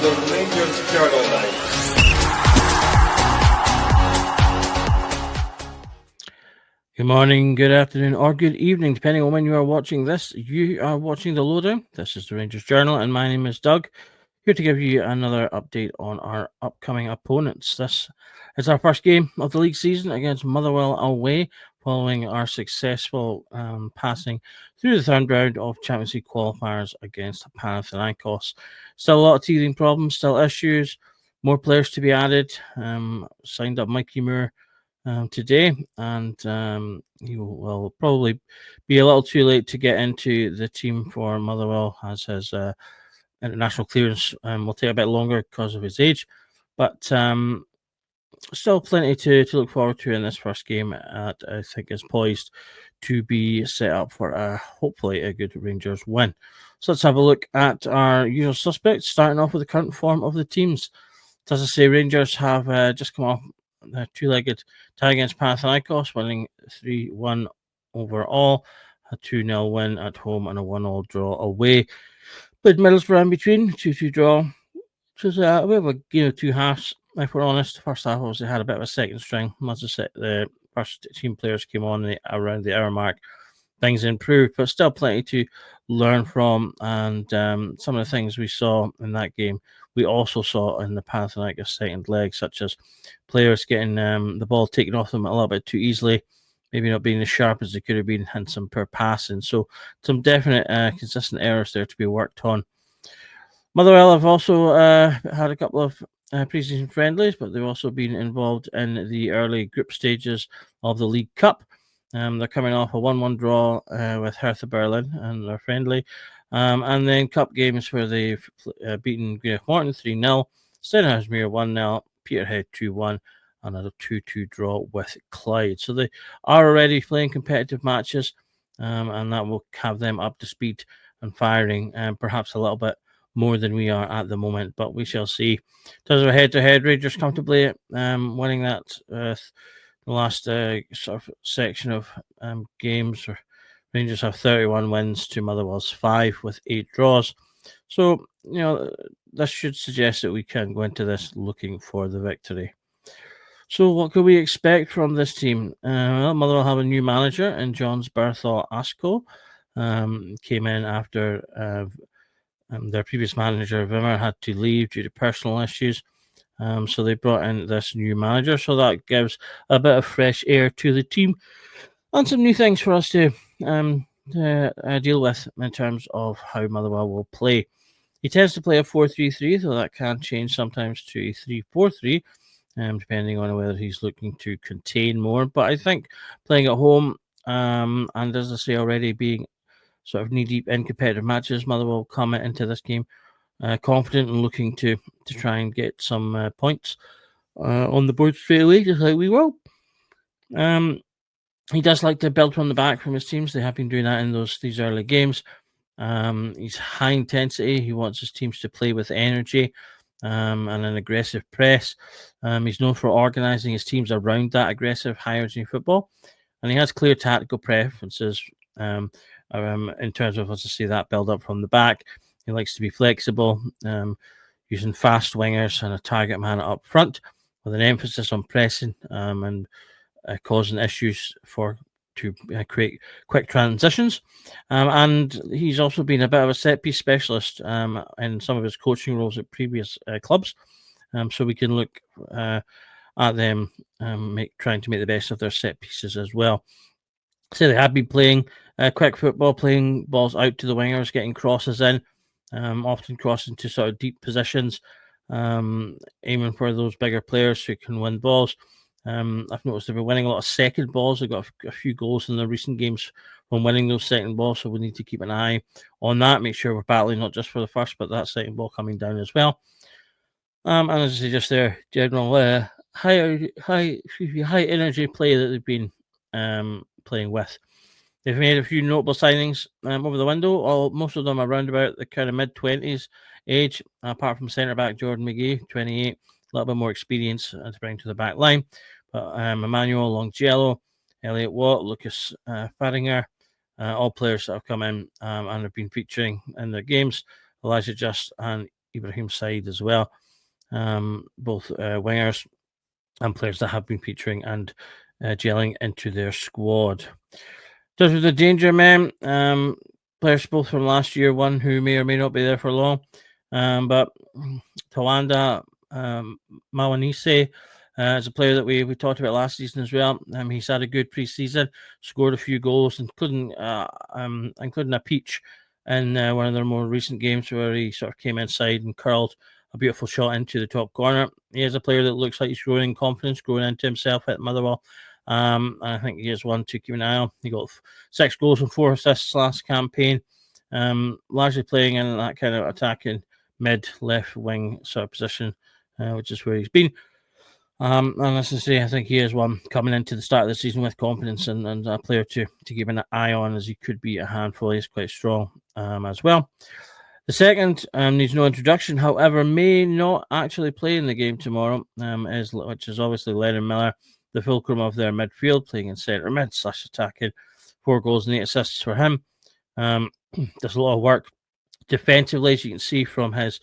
the Rangers Journal now. Good morning, good afternoon, or good evening, depending on when you are watching this. You are watching the Lowdown. This is the Rangers Journal, and my name is Doug, here to give you another update on our upcoming opponents. This is our first game of the league season against Motherwell away, following our successful passing through the third round of Champions League qualifiers against Panathinaikos. Still a lot of teething problems, still issues, more players to be added. Signed up Mikey Moore today, and he will probably be a little too late to get into the team for Motherwell, as his international clearance will take a bit longer because of his age. But still plenty to look forward to in this first game that I think is poised to be set up for hopefully a good Rangers win. So let's have a look at our usual suspects, starting off with the current form of the teams. As I say, Rangers have just come off a two-legged tie against Panathinaikos, winning 3-1 overall, a 2-0 win at home and a 1-1 draw away. Played Middlesbrough in between, 2-2 draw. Which was a bit of a game of two halves, if we're honest. The first half obviously had a bit of a second string. Once the first team players came on around the hour mark, things improved, but still plenty to learn from. And some of the things we saw in that game, we also saw in the Panathinaikos second leg, such as players getting the ball taken off them a little bit too easily, maybe not being as sharp as they could have been, and some poor passing. So some definite consistent errors there to be worked on. Motherwell have also had a couple of pre-season friendlies, but they've also been involved in the early group stages of the League Cup. They're coming off a 1-1 draw with Hertha Berlin and their friendly. And then cup games where they've beaten Greenock Morton 3-0, Stenhousemuir 1-0, Peterhead 2-1, and a 2-2 draw with Clyde. So they are already playing competitive matches, and that will have them up to speed and firing, perhaps a little bit more than we are at the moment, but we shall see. In terms of a head-to-head, Rangers comfortably winning that the last sort of section of games. Rangers have 31 wins to Motherwell's 5 with 8 draws. So, this should suggest that we can go into this looking for the victory. So what could we expect from this team? Well, Motherwell have a new manager in John Berthel Asko. Came in after their previous manager, Wimmer, had to leave due to personal issues. So they brought in this new manager. So that gives a bit of fresh air to the team and some new things for us to deal with in terms of how Motherwell will play. He tends to play a 4-3-3, though that can change sometimes to a 3-4-3, depending on whether he's looking to contain more. But I think playing at home, and as I say already, being sort of knee-deep in competitive matches, Motherwell will come into this game confident and looking to try and get some points on the board straight away, just like we will. He does like to build from the back from his teams. They have been doing that in these early games. He's high intensity. He wants his teams to play with energy and an aggressive press. He's known for organising his teams around that aggressive, high-energy football. And he has clear tactical preferences in terms of, as I say, that build-up from the back. He likes to be flexible, using fast wingers and a target man up front, with an emphasis on pressing and causing issues to create quick transitions. And he's also been a bit of a set-piece specialist in some of his coaching roles at previous clubs. So we can look at them trying to make the best of their set pieces as well. So they have been playing quick football, playing balls out to the wingers, getting crosses in, often crossing to sort of deep positions, aiming for those bigger players who can win balls. I've noticed they've been winning a lot of second balls. They've got a few goals in the recent games from winning those second balls, so we need to keep an eye on that, make sure we're battling not just for the first, but that second ball coming down as well. And as I say, just their general high energy play that they've been playing with. They've made a few notable signings over the window. Most of them are around about the kind of mid-20s age, apart from centre-back Jordan McGee, 28, a little bit more experience to bring to the back line. But Emmanuel Longjello, Elliot Watt, Lucas Fadinger, all players that have come in and have been featuring in their games. Elijah Just and Ibrahim's side as well. Both wingers and players that have been featuring and gelling into their squad. Just with the danger men, players both from last year, one who may or may not be there for long, but Tawanda Mawanise is a player that we talked about last season as well. He's had a good pre-season, scored a few goals, including a peach in one of their more recent games where he sort of came inside and curled a beautiful shot into the top corner. He is a player that looks like he's growing in confidence, growing into himself at Motherwell. And I think he is one to keep an eye on. He got 6 goals and 4 assists last campaign, largely playing in that kind of attacking mid-left wing sort of position, which is where he's been. And as I say, I think he is one coming into the start of the season with confidence and a player to keep an eye on, as he could be a handful. He's quite strong as well. The second needs no introduction, however, may not actually play in the game tomorrow, which is obviously Lennon Miller, the fulcrum of their midfield, playing in centre mid / attacking. 4 goals and 8 assists for him. There's a lot of work defensively, as you can see from his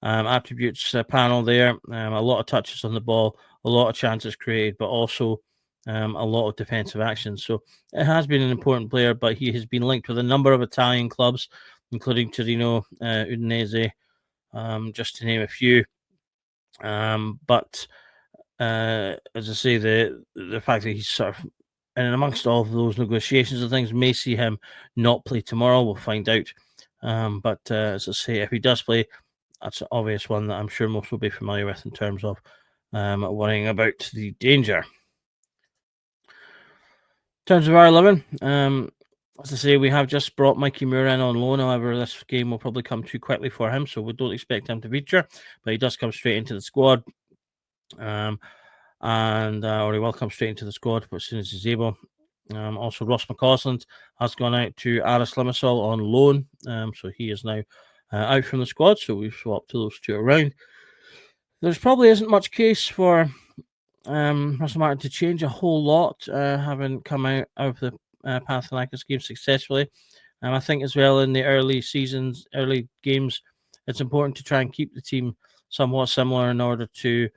attributes panel there. A lot of touches on the ball, a lot of chances created, but also a lot of defensive actions. So it has been an important player, but he has been linked with a number of Italian clubs, including Torino, Udinese, just to name a few. But as I say, the fact that he's sort of in amongst all of those negotiations and things may see him not play tomorrow. We'll find out. But as I say, if he does play, that's an obvious one that I'm sure most will be familiar with in terms of worrying about the danger. In terms of our 11, as I say, we have just brought Mikey Moore in on loan. However, this game will probably come too quickly for him, so we don't expect him to feature. But he does come straight into the squad, or he will come straight into the squad as soon as he's able. Also, Ross McCausland has gone out to Aris Limassol on loan, so he is now out from the squad. So we've swapped those two around. There's probably isn't much case for Russell Martin to change a whole lot, having come out of the Panathinaikos game successfully. I think as well in the early games, it's important to try and keep the team somewhat similar in order to,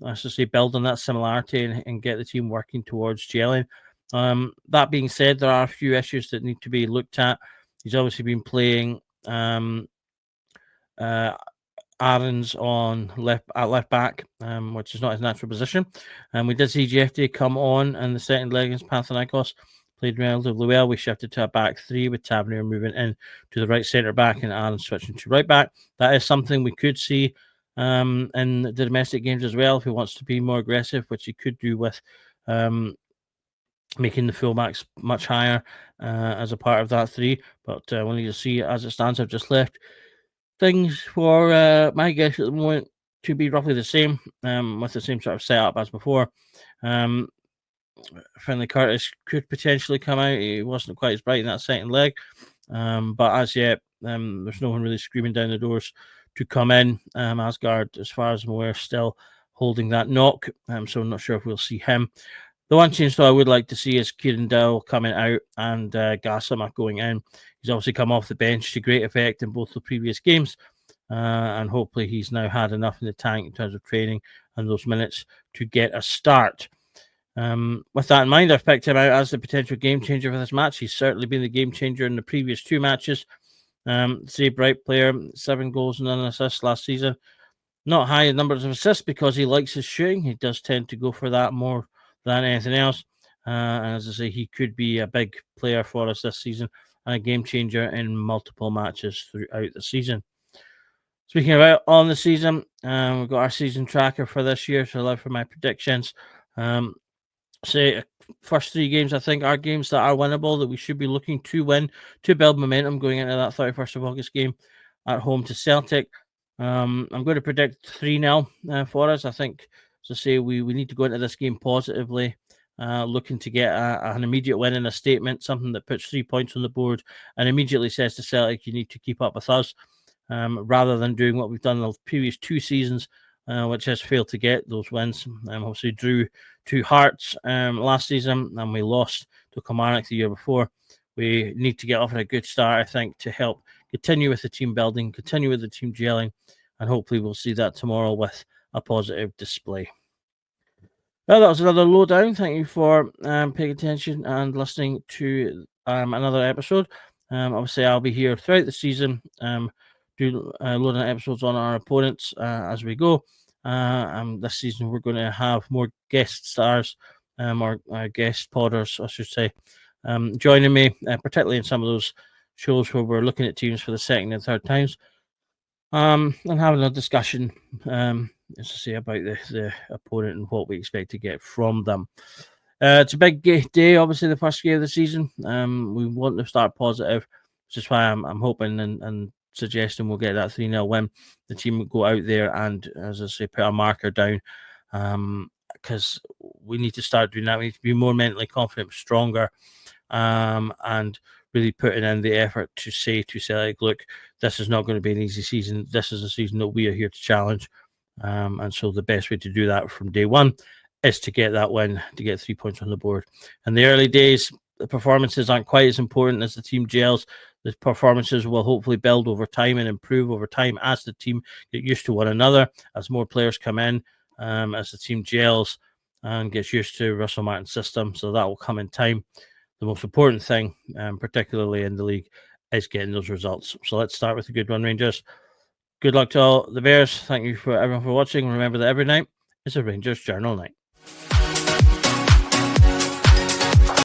as I say, build on that similarity and get the team working towards gelling. That being said, there are a few issues that need to be looked at. He's obviously been playing Aaron's on left back, which is not his natural position. And we did see GFD come on in the second leg against Panathinaikos, played relatively well. We shifted to a back 3 with Tavernier moving in to the right centre back and Aaron switching to right back. That is something we could see in the domestic games as well if he wants to be more aggressive, which he could do with making the fullbacks much higher as a part of that 3. But we'll need to see. As it stands, I've just left things for my guess at the moment to be roughly the same, with the same sort of setup as before. Finley Curtis could potentially come out. He wasn't quite as bright in that second leg, but as yet, there's no one really screaming down the doors to come in. Asgard, as far as I'm aware, still holding that knock, so I'm not sure if we'll see him. The one change, though, I would like to see is Kieran Dowell coming out and Gassama going in. He's obviously come off the bench to great effect in both the previous games, and hopefully he's now had enough in the tank in terms of training and those minutes to get a start. With that in mind, I've picked him out as the potential game changer for this match. He's certainly been the game changer in the previous 2 matches. Bright player, 7 goals and an assist last season. Not high in numbers of assists because he likes his shooting. He does tend to go for that more than anything else. And as I say, he could be a big player for us this season and a game changer in multiple matches throughout the season. Speaking about on the season, we've got our season tracker for this year to allow for my predictions. First 3 games, I think, are games that are winnable, that we should be looking to win to build momentum going into that 31st of August game at home to Celtic. I'm going to predict 3-0 for us. I think, as I say, we need to go into this game positively, looking to get an immediate win in a statement, something that puts 3 points on the board and immediately says to Celtic, you need to keep up with us, rather than doing what we've done in the previous 2 seasons, which has failed to get those wins. Obviously drew to Hearts last season, and we lost to Kilmarnock the year before. We need to get off on a good start, I think, to help continue with the team building, continue with the team gelling, and hopefully we'll see that tomorrow with a positive display. Well, that was another Lowdown. Thank you for paying attention and listening to another episode. Obviously, I'll be here throughout the season, do Lowdown episodes on our opponents as we go. This season, we're going to have more guest stars, or guest podders, I should say, joining me, particularly in some of those shows where we're looking at teams for the second and third times. And having a discussion, as I say, about the opponent and what we expect to get from them. It's a big day, obviously, the first game of the season. We want to start positive, which is why I'm hoping and suggesting we'll get that 3-0 win. The team will go out there and, as I say, put a marker down, because we need to start doing that. We need to be more mentally confident, stronger, and really putting in the effort to say to Celtic, look, this is not going to be an easy season. This is a season that we are here to challenge. And so the best way to do that from day one is to get that win, to get 3 points on the board. In the early days, the performances aren't quite as important as the team gels. The performances will hopefully build over time and improve over time as the team get used to one another, as more players come in, as the team gels and gets used to Russell Martin's system. So that will come in time. The most important thing, particularly in the league, is getting those results. So let's start with a good one, Rangers. Good luck to all the Bears. Thank you for everyone for watching. Remember that every night is a Rangers Journal night.